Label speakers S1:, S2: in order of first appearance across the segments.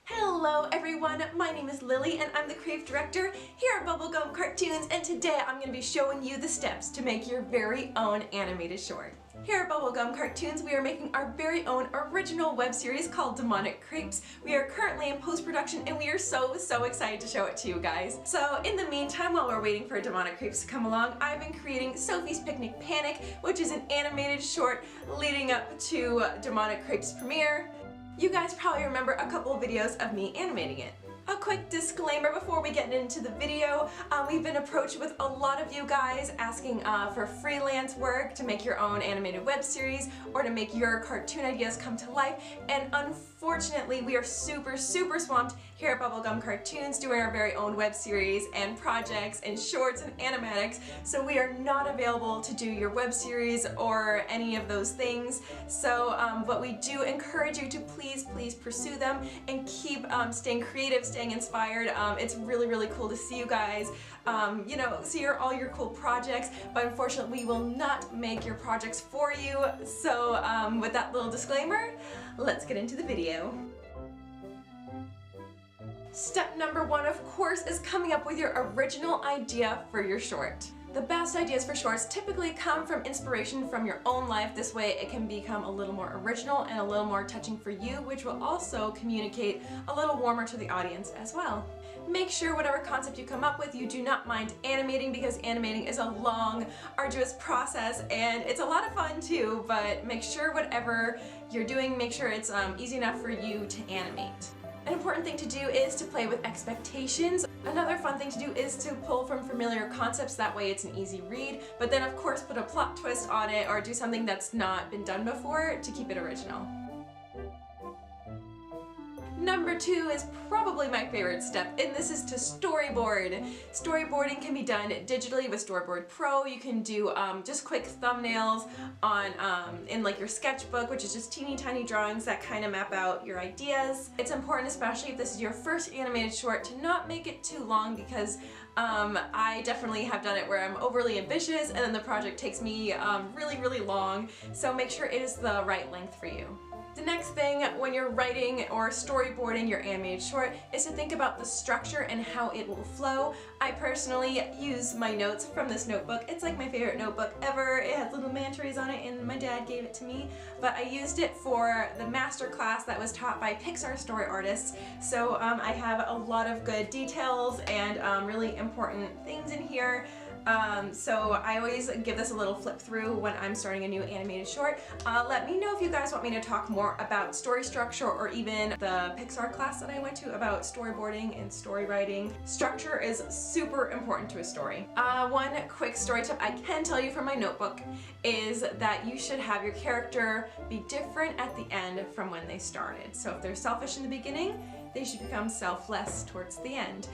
S1: Hello everyone, my name is Lily and I'm the creative director here at Bubblegum Cartoons, and today I'm going to be showing you the steps to make your very own animated short. Here at Bubblegum Cartoons we are making our very own original web series called Demonic Crepes. We are currently in post-production and we are so excited to show it to you guys. So in the meantime, while we're waiting for Demonic Crepes to come along, I've been creating Sophie's Picnic Panic, which is an animated short leading up to Demonic Crepes premiere. You guys probably remember a couple of videos of me animating it. A quick disclaimer before we get into the video, we've been approached with a lot of you guys asking for freelance work to make your own animated web series or to make your cartoon ideas come to life, and unfortunately we are super swamped here at Bubblegum Cartoons doing our very own web series and projects and shorts and animatics, so we are not available to do your web series or any of those things. So but we do encourage you to please pursue them and keep staying creative, staying inspired. It's really cool to see you guys, you know, see all your cool projects, but unfortunately we will not make your projects for you. So with that little disclaimer, let's get into the video. Step number one, of course, is coming up with your original idea for your short. The best ideas for shorts typically come from inspiration from your own life. This way it can become a little more original and a little more touching for you, which will also communicate a little warmer to the audience as well. Make sure whatever concept you come up with, you do not mind animating, because animating is a long, arduous process and it's a lot of fun too, but make sure whatever you're doing, make sure it's easy enough for you to animate. An important thing to do is to play with expectations. Another fun thing to do is to pull from familiar concepts, that way it's an easy read, but then of course put a plot twist on it or do something that's not been done before to keep it original. Number two is probably my favorite step, and this is to storyboard. Storyboarding can be done digitally with Storyboard Pro. You can do just quick thumbnails on in like your sketchbook, which is just teeny tiny drawings that kind of map out your ideas. It's important, especially if this is your first animated short, to not make it too long, because I definitely have done it where I'm overly ambitious and then the project takes me really long, so make sure it is the right length for you. The next thing when you're writing or storyboarding your animated short is to think about the structure and how it will flow. I personally use my notes from this notebook. It's like my favorite notebook ever. It has little mantras on it and my dad gave it to me, but I used it for the master class that was taught by Pixar story artists. So I have a lot of good details and really important things in here. So I always give this a little flip through when I'm starting a new animated short. Let me know if you guys want me to talk more about story structure, or even the Pixar class that I went to about storyboarding and story writing. Structure is super important to a story. One quick story tip I can tell you from my notebook is that you should have your character be different at the end from when they started. So if they're selfish in the beginning, they should become selfless towards the end.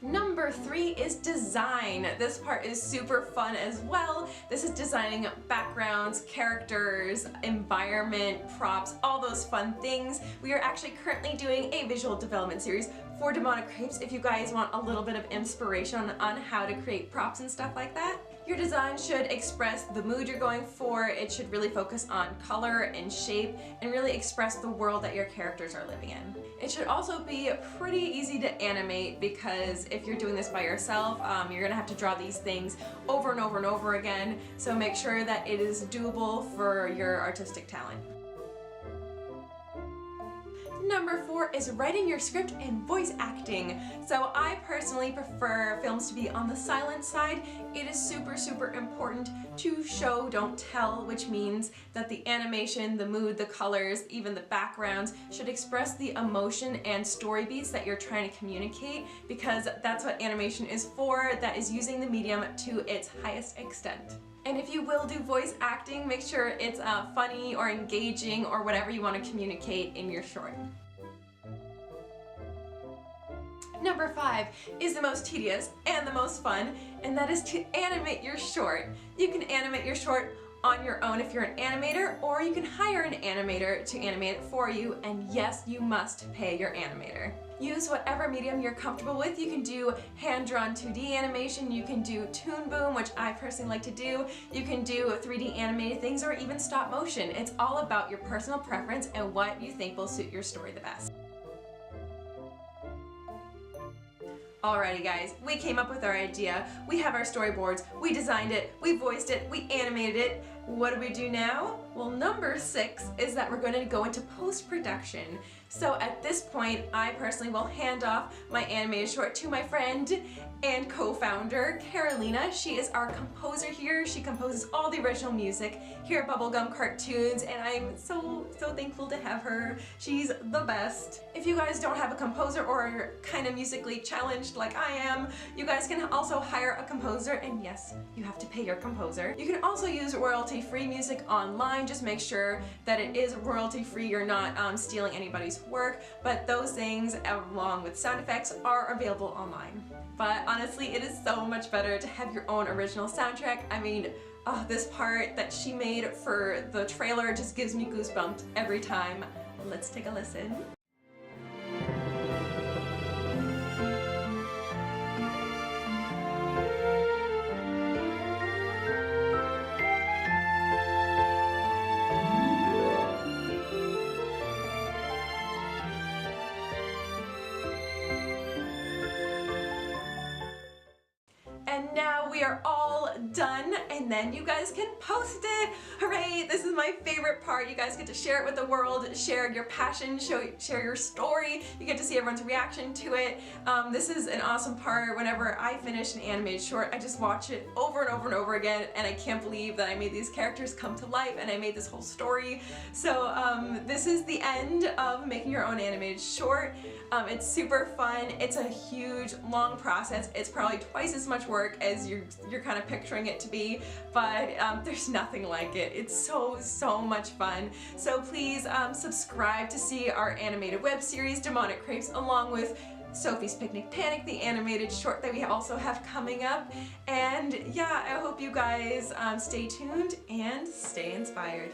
S1: Number three is design. This part is super fun as well. This is designing backgrounds, characters, environment, props, all those fun things. We are actually currently doing a visual development series for Demonic Crepes if you guys want a little bit of inspiration on how to create props and stuff like that. Your design should express the mood you're going for. It should really focus on color and shape and really express the world that your characters are living in. It should also be pretty easy to animate, because if you're doing this by yourself, you're gonna have to draw these things over and over again, so make sure that it is doable for your artistic talent. Number four is writing your script and voice acting. So I personally prefer films to be on the silent side. It is super important to show, don't tell, which means that the animation, the mood, the colors, even the backgrounds should express the emotion and story beats that you're trying to communicate, because that's what animation is for, that is using the medium to its highest extent. And if you will do voice acting, make sure it's funny or engaging or whatever you want to communicate in your short. Number 5 is the most tedious and the most fun, and that is to animate your short. You can animate your short on your own if you're an animator, or you can hire an animator to animate it for you, and yes, you must pay your animator. Use whatever medium you're comfortable with. You can do hand-drawn 2D animation, you can do Toon Boom, which I personally like to do, you can do 3D animated things, or even stop motion. It's all about your personal preference and what you think will suit your story the best. Alrighty guys, we came up with our idea, we have our storyboards, we designed it, we voiced it, we animated it. What do we do now? Well, number 6 is that we're going to go into post-production. So at this point, I personally will hand off my animated short to my friend and co-founder, Carolina. She is our composer here. She composes all the original music here at Bubblegum Cartoons, and I'm so thankful to have her. She's the best. If you guys don't have a composer or are kind of musically challenged like I am, you guys can also hire a composer, and yes, you have to pay your composer. You can also use royalty-free music online. Just make sure that it is royalty-free. You're not stealing anybody's work, but those things along with sound effects are available online. But honestly, it is so much better to have your own original soundtrack. I mean, this part that she made for the trailer just gives me goosebumps every time. Let's take a listen. And now we are all done, and then you guys can post it. Hooray, this is my favorite part. You guys get to share it with the world, share your passion, share your story. You get to see everyone's reaction to it. This is an awesome part. Whenever I finish an animated short, I just watch it over and over and over again, and I can't believe that I made these characters come to life and I made this whole story. So this is the end of making your own animated short. It's super fun. It's a huge, long process. It's probably twice as much work as you're kind of picturing it to be, but there's nothing like it. It's so much fun. So please subscribe to see our animated web series, Demonic Crepes, along with Sophie's Picnic Panic, the animated short that we also have coming up. And yeah, I hope you guys stay tuned and stay inspired.